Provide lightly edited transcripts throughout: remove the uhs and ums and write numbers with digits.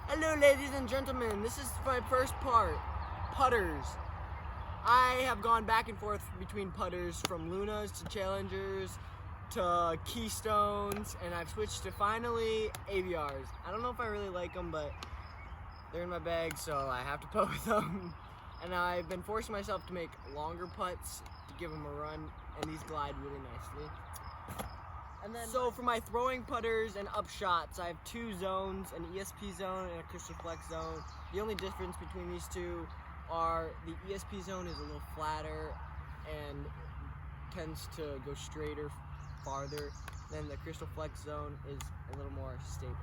Hello ladies and gentlemen, this is my first part, putters. I have gone back and forth between putters from Lunas to Challengers to Keystones, and I've switched to finally AVRs. I don't know if I really like them, but they're in my bag, so I have to putt with them. And I've been forcing myself to make longer putts to give them a run, and these glide really nicely. And then, so for my throwing putters and up shots, I have two zones, an ESP zone and a Crystal Flex zone. The only difference between these two are the ESP zone is a little flatter and tends to go straighter, farther. Then the Crystal Flex zone is a little more stable.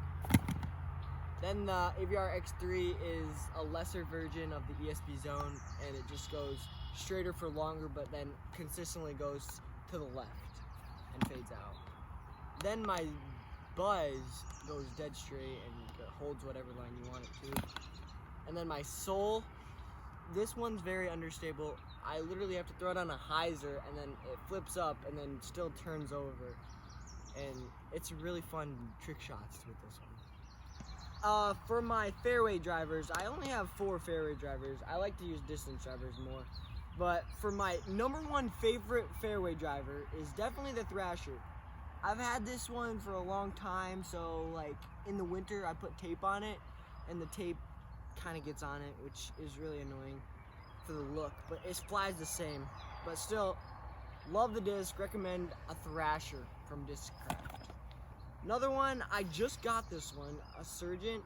Then the AVR X3 is a lesser version of the ESP zone, and it just goes straighter for longer, but then consistently goes to the left and fades out. Then my Buzz goes dead straight and holds whatever line you want it to. And then my Soul, this one's very understable. I literally have to throw it on a hyzer and then it flips up and then still turns over. And it's really fun trick shots with this one. For my fairway drivers, I only have 4 fairway drivers. I like to use distance drivers more. But for my number 1 favorite fairway driver is definitely the Thrasher. I've had this one for a long time, so like in the winter I put tape on it and the tape kind of gets on it, which is really annoying for the look, but it flies the same. But still, love the disc, recommend a Thrasher from Discraft. Another one, I just got this one, a Surgent.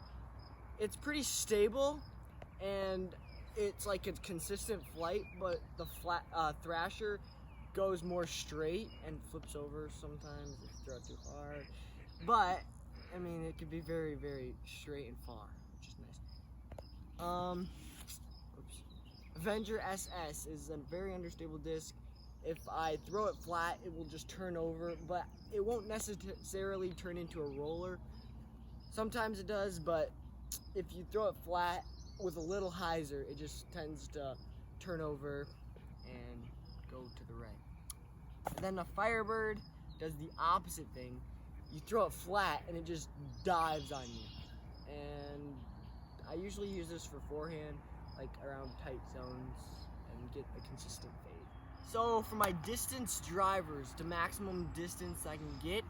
It's pretty stable and it's like a consistent flight, but the Thrasher goes more straight and flips over sometimes if you throw it too hard. But I mean, it could be very, very straight and far, which is nice. Avenger SS is a very understable disc. If I throw it flat, it will just turn over, but it won't necessarily turn into a roller. Sometimes it does, but if you throw it flat with a little hyzer, it just tends to turn over and go to the right. And then the Firebird does the opposite thing. You throw it flat and it just dives on you. And I usually use this for forehand, like around tight zones, and get a consistent fade. So for my distance drivers, the maximum distance I can get,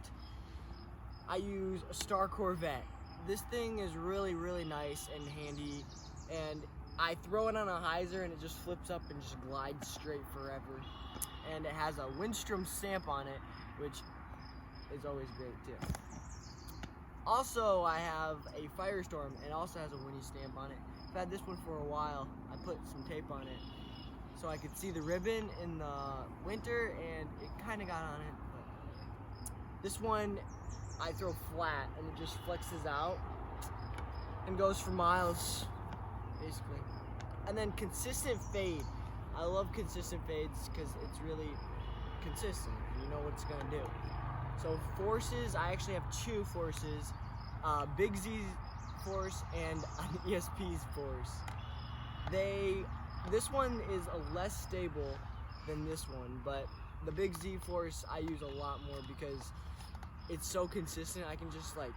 I use a Star Corvette. This thing is really, really nice and handy, and I throw it on a hyzer and it just flips up and just glides straight forever. And it has a Windstrom stamp on it, which is always great too. Also, I have a Firestorm, and it also has a Winnie stamp on it. I've had this one for a while. I put some tape on it so I could see the ribbon in the winter, and it kind of got on it. But this one, I throw flat, and it just flexes out and goes for miles, basically. And then consistent fade. I love consistent fades because it's really consistent. You know what it's gonna do. So forces, I actually have 2 forces, Big Z force and an ESP's force. This one is a less stable than this one, but the Big Z force I use a lot more because it's so consistent. I can just like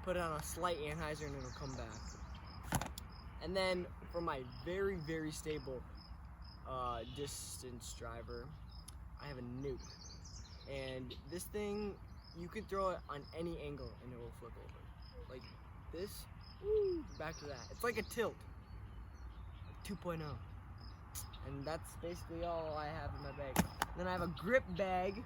put it on a slight anhyzer and it'll come back. And then for my very, very stable distance driver, I have a Nuke, and this thing you could throw it on any angle and it will flip over like this. Woo, back to that. It's like a tilt 2.0, and that's basically all I have in my bag. Then I have a grip bag